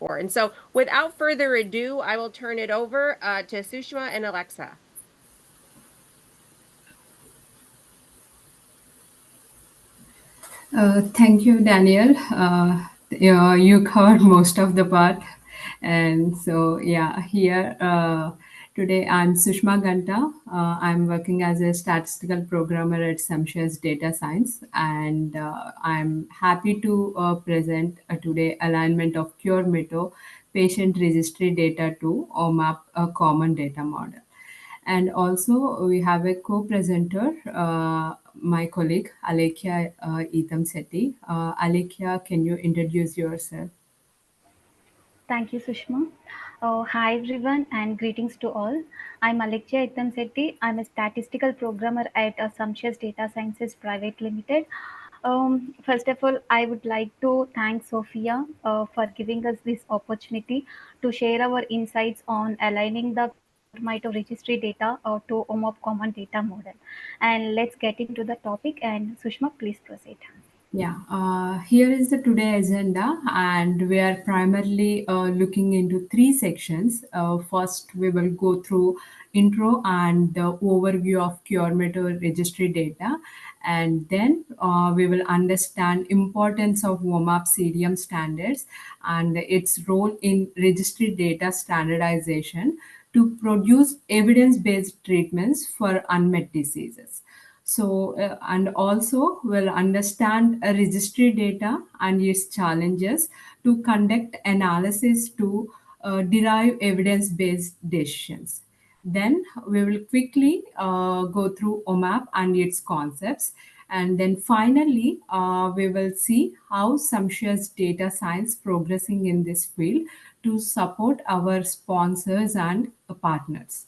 for. And so without further ado, I will turn it over to Sushma and Alekhya. Thank you, Daniel. You covered most of the part. And so, yeah, here today I'm Sushma Ghanta. I'm working as a statistical programmer at Samsha's Data Science. And I'm happy to present today alignment of Cure Mito patient registry data to OMAP, a common data model. And also we have a co-presenter, my colleague Alekhya Ettamsetti. Alekhya, can you introduce yourself? Thank you, Sushma. Hi, everyone, and greetings to all. I'm Alekhya Ettamsetti. I'm a statistical programmer at Sumptuous Data Sciences Private Limited. First of all, I would like to thank Sophia for giving us this opportunity to share our insights on aligning the Cure Mito registry data to OMOP common data model. And let's get into the topic. And Sushma, please proceed. Yeah, here is the today agenda, and we are primarily looking into three sections. First, we will go through intro and the overview of Cure registry data, and then we will understand importance of WOMAP CDM standards and its role in registry data standardization to produce evidence-based treatments for unmet diseases. So, and also will understand a registry data and its challenges to conduct analysis to derive evidence-based decisions. Then we will quickly go through OMAP and its concepts. And then finally, we will see how Samsha's data science progressing in this field to support our sponsors and partners.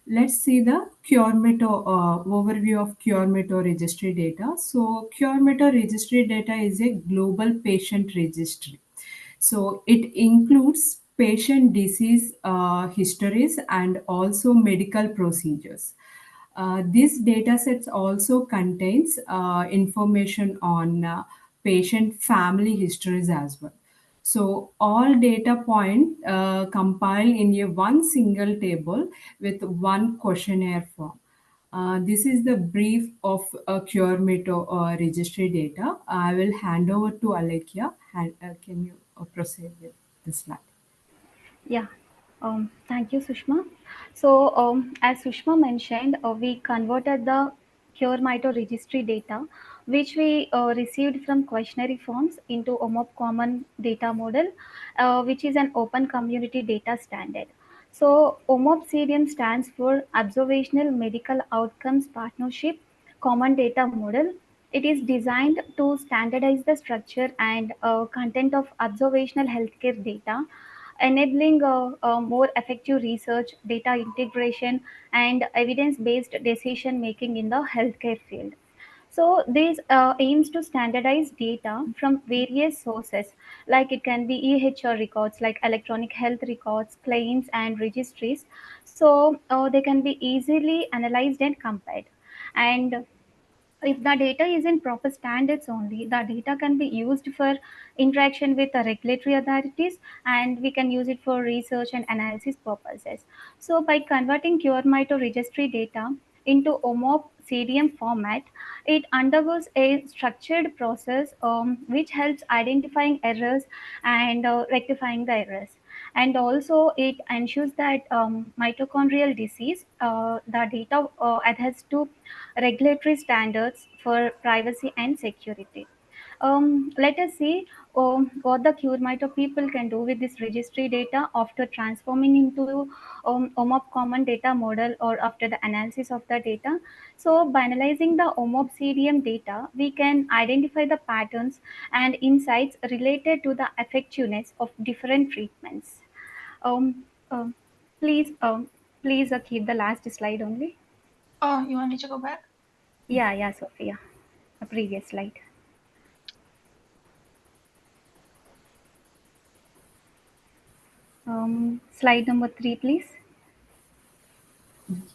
Let's see the CureMeto overview of CureMeto registry data. So CureMeto registry data is a global patient registry. So it includes patient disease histories and also medical procedures. This data sets also contains information on patient family histories as well. So all data point compiled in a one single table with one questionnaire form. This is the brief of Cure Mito registry data. I will hand over to Alekhya. Can you proceed with the slide? Yeah, thank you, Sushma. So, as Sushma mentioned, we converted the Cure Mito registry data, which we received from questionnaire forms, into OMOP Common Data Model, which is an open community data standard. So, OMOP CDM stands for Observational Medical Outcomes Partnership Common Data Model. It is designed to standardize the structure and content of observational healthcare data, enabling more effective research, data integration, and evidence based decision making in the healthcare field. So, this aims to standardize data from various sources, like it can be EHR records, like electronic health records, claims, and registries. So, they can be easily analyzed and compared. And if the data is in proper standards only, the data can be used for interaction with the regulatory authorities, and we can use it for research and analysis purposes. So by converting CureMito registry data into OMOP CDM format, it undergoes a structured process which helps identifying errors and rectifying the errors. And also it ensures that mitochondrial disease, the data adheres to regulatory standards for privacy and security. Let us see what the CureMito people can do with this registry data after transforming into OMOP common data model, or after the analysis of the data. So by analyzing the OMOP CDM data, we can identify the patterns and insights related to the effectiveness of different treatments. Um, um, please, keep the last slide only. Oh, you want me to go back? Yeah, Sophia. A previous slide. Slide number 3, please.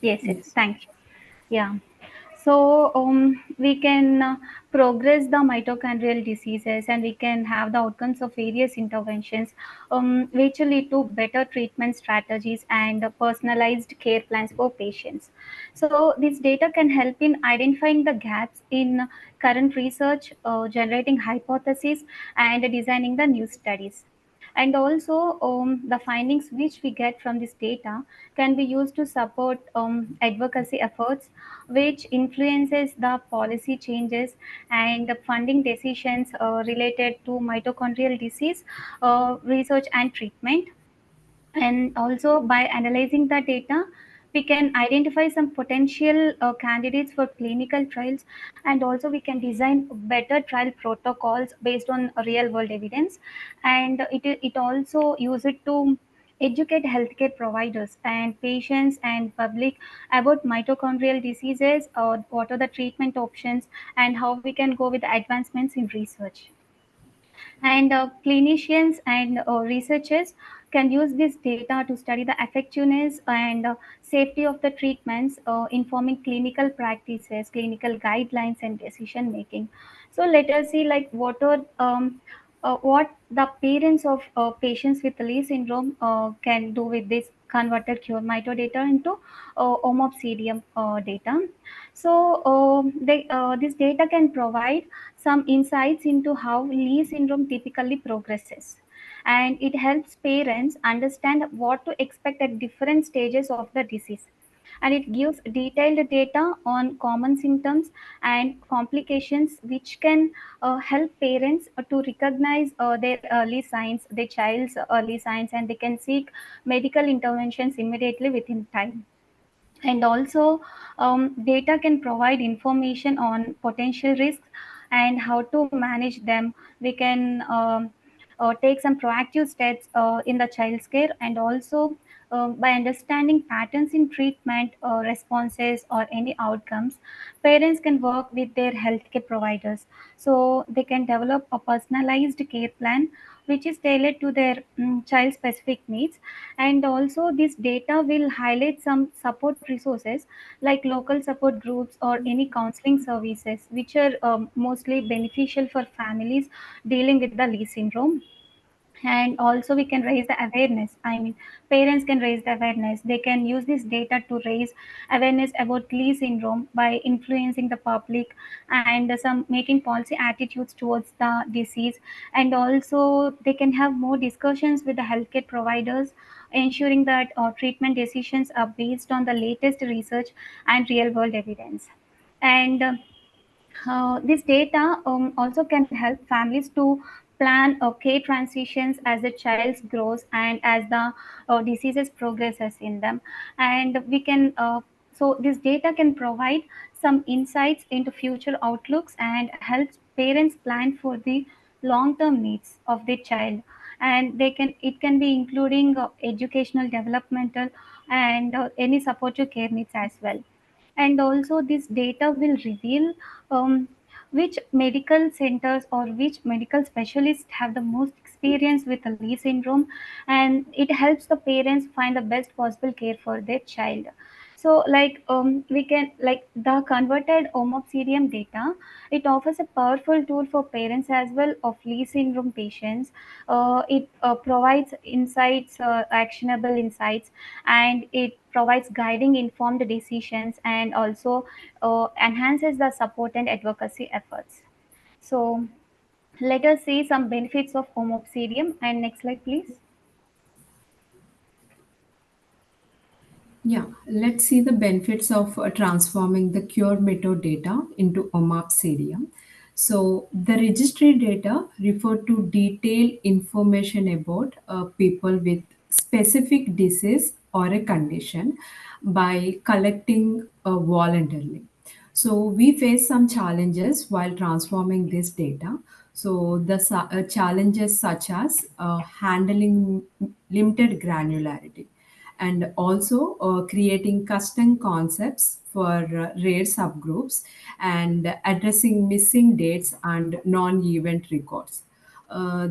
Yes, Yes. thank you. Yeah. We can progress the mitochondrial diseases, and we can have the outcomes of various interventions, which will lead to better treatment strategies and personalized care plans for patients. So this data can help in identifying the gaps in current research, generating hypotheses, and designing the new studies. And also, the findings which we get from this data can be used to support advocacy efforts, which influences the policy changes and the funding decisions related to mitochondrial disease research and treatment. And also, by analyzing the data, we can identify some potential candidates for clinical trials, and also we can design better trial protocols based on real world evidence. And it also use it to educate healthcare providers and patients and public about mitochondrial diseases, or what are the treatment options, and how we can go with advancements in research. And clinicians and researchers can use this data to study the effectiveness and safety of the treatments, informing clinical practices, clinical guidelines, and decision making. So let us see like what the parents of patients with Leigh syndrome can do with this converted cure mito data into OMOP data. So this data can provide some insights into how Leigh syndrome typically progresses. And it helps parents understand what to expect at different stages of the disease. And it gives detailed data on common symptoms and complications, which can help parents to recognize their early signs, their child's early signs, and they can seek medical interventions immediately within time. And also, data can provide information on potential risks and how to manage them. We can take some proactive steps in the child's care. And also, by understanding patterns in treatment responses or any outcomes, parents can work with their healthcare providers, so they can develop a personalized care plan which is tailored to their child specific needs. And also, this data will highlight some support resources like local support groups or any counseling services, which are mostly beneficial for families dealing with the Leigh syndrome. And also, we can raise the awareness. I mean, parents can raise the awareness. They can use this data to raise awareness about Leigh syndrome by influencing the public and some making policy attitudes towards the disease. And also, they can have more discussions with the healthcare providers, ensuring that treatment decisions are based on the latest research and real world evidence. And this data also can help families to plan care transitions as the child grows and as the diseases progresses in them. And we can so this data can provide some insights into future outlooks and helps parents plan for the long term needs of their child. And they can it can be including educational, developmental, and any supportive care needs as well. And also, this data will reveal um, which medical centers or which medical specialists have the most experience with the Leigh syndrome, and it helps the parents find the best possible care for their child. So, like we can like the converted OMOP data, it offers a powerful tool for parents as well of Leigh syndrome patients. It provides insights, actionable insights, and it provides guiding informed decisions, and also enhances the support and advocacy efforts. So let us see some benefits of homopsidium. And next slide, please. Yeah, let's see the benefits of transforming the cure method data into OMAP serium. So, the registry data refer to detailed information about people with specific disease or a condition by collecting voluntarily. So, we face some challenges while transforming this data. So, the challenges such as handling limited granularity and also creating custom concepts for rare subgroups and addressing missing dates and non-event records.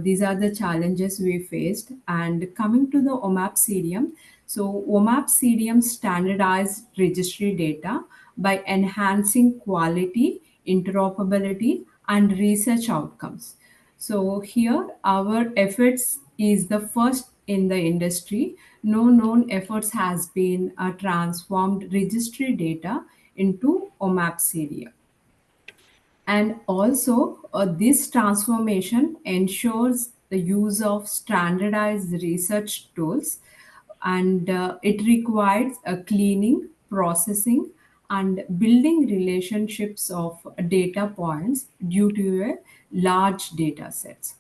These are the challenges we faced. And coming to the OMAP Serium, so OMAP Serium standardized registry data by enhancing quality, interoperability, and research outcomes. So here our efforts is the first in the industry. No known efforts has been transformed registry data into OMAP serial. And also, this transformation ensures the use of standardized research tools, and it requires a cleaning, processing, and building relationships of data points due to a large data sets.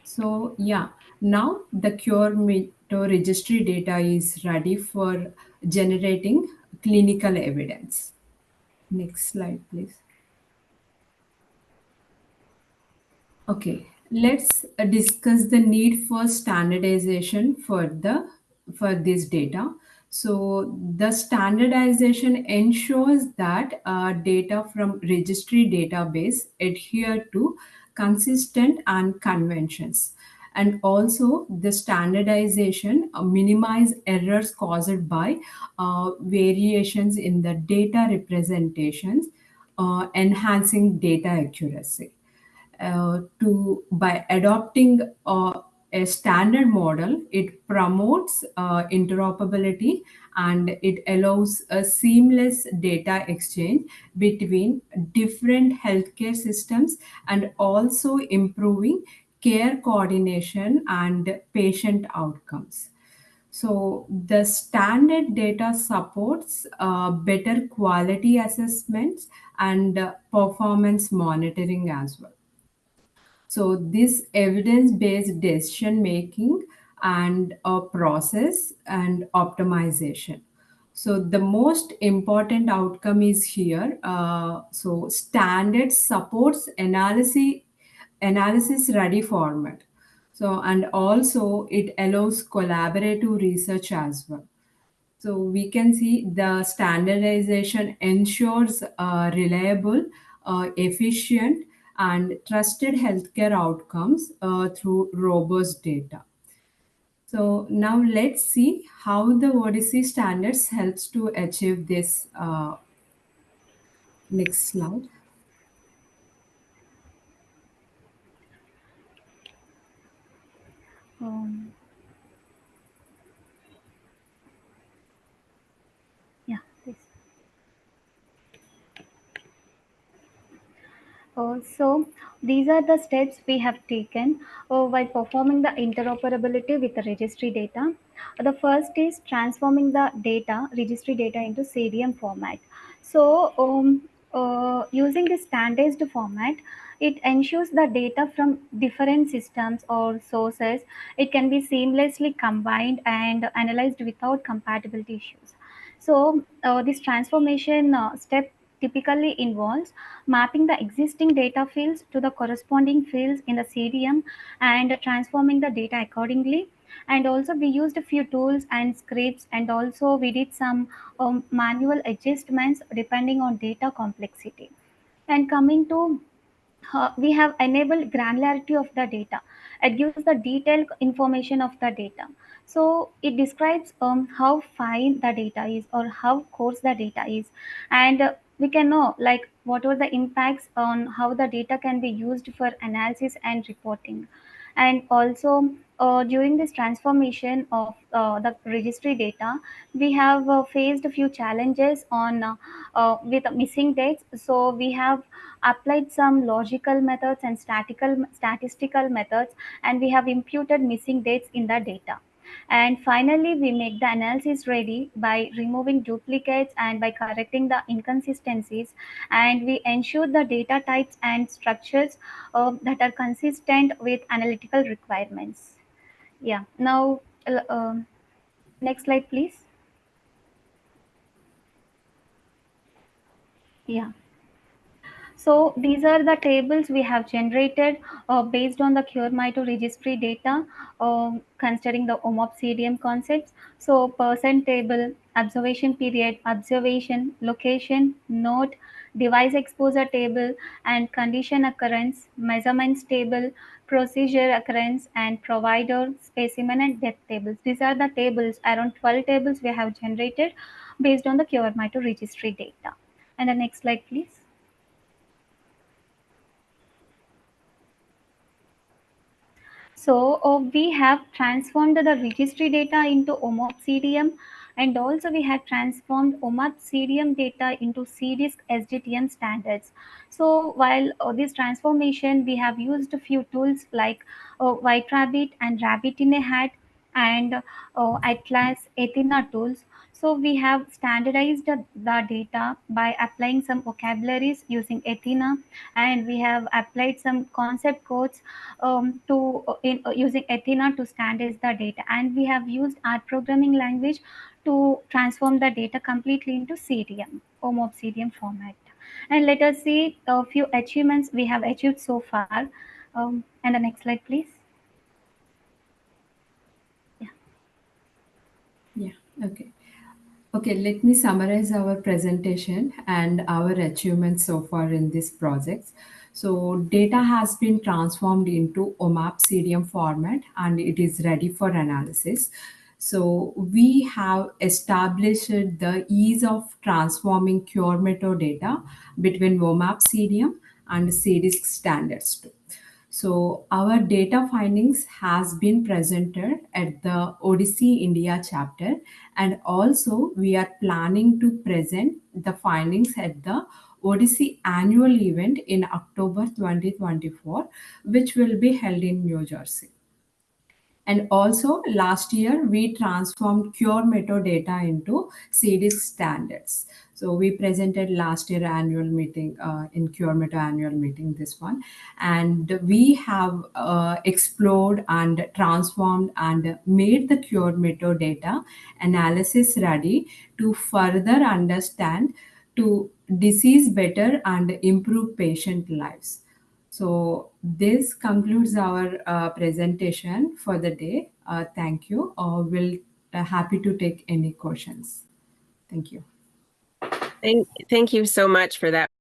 So, yeah, now the Cure Mito registry data is ready for generating clinical evidence. Next slide, please. Okay, let's discuss the need for standardization for this data. So the standardization ensures that data from registry database adhere to consistent and conventions. And also the standardization minimize errors caused by variations in the data representations, enhancing data accuracy. To by adopting a standard model, it promotes interoperability, and it allows a seamless data exchange between different healthcare systems, and also improving care coordination and patient outcomes. So the standard data supports better quality assessments and performance monitoring as well. So this evidence-based decision making and a process and optimization. So the most important outcome is here. So standard supports analysis ready format. So and also it allows collaborative research as well. So we can see the standardization ensures reliable, efficient, and trusted healthcare outcomes through robust data. So now let's see how the Odyssey standards helps to achieve this. Next slide. Um, yeah, please. So these are the steps we have taken while performing the interoperability with the registry data. The first is transforming the data, registry data into CDM format. So using this standardized format, it ensures the data from different systems or sources. It can be seamlessly combined and analyzed without compatibility issues. So this transformation step typically involves mapping the existing data fields to the corresponding fields in the CDM and transforming the data accordingly. And also we used a few tools and scripts, and also we did some manual adjustments depending on data complexity. And coming to we have enabled granularity of the data. It gives the detailed information of the data. So it describes how fine the data is or how coarse the data is, and we can know like what are the impacts on how the data can be used for analysis and reporting. And also during this transformation of the registry data, we have faced a few challenges on with missing dates. So we have applied some logical methods and statistical methods, and we have imputed missing dates in the data. And finally we make the analysis ready by removing duplicates and by correcting the inconsistencies, and we ensure the data types and structures that are consistent with analytical requirements. Yeah, now next slide please. Yeah. So these are the tables we have generated based on the Cure Mito registry data, considering the OMOP CDM concepts. So percent table, observation period, observation, location, node, device exposure table, and condition occurrence, measurements table, procedure occurrence, and provider, specimen, and death tables. These are the tables, around 12 tables we have generated based on the Cure Mito registry data. And the next slide, please. So we have transformed the registry data into OMOP CDM, and also we have transformed OMOP CDM data into CDISC SDTM standards. So while this transformation, we have used a few tools like White Rabbit and Rabbit in a Hat and Atlas, Athena tools. So we have standardized the data by applying some vocabularies using Athena, and we have applied some concept codes using Athena to standardize the data, and we have used our programming language to transform the data completely into CDM, OMOP CDM format. And let us see a few achievements we have achieved so far. And the next slide, please. Yeah, okay. Okay, let me summarize our presentation and our achievements so far in this project. So data has been transformed into OMAP CDM format and it is ready for analysis. So we have established the ease of transforming cure metadata between OMAP CDM and CDISC standards too. So our data findings has been presented at the Odyssey India chapter, and also we are planning to present the findings at the Odyssey annual event in October 2024, which will be held in New Jersey. And also last year, we transformed Cure metadata into CDISC standards. So we presented last year annual meeting in Cure Meta annual meeting, this one. And we have explored and transformed and made the Cure metadata analysis ready to further understand to disease better and improve patient lives. So this concludes our presentation for the day. Thank you. We'll happy to take any questions. Thank you. Thank you so much for that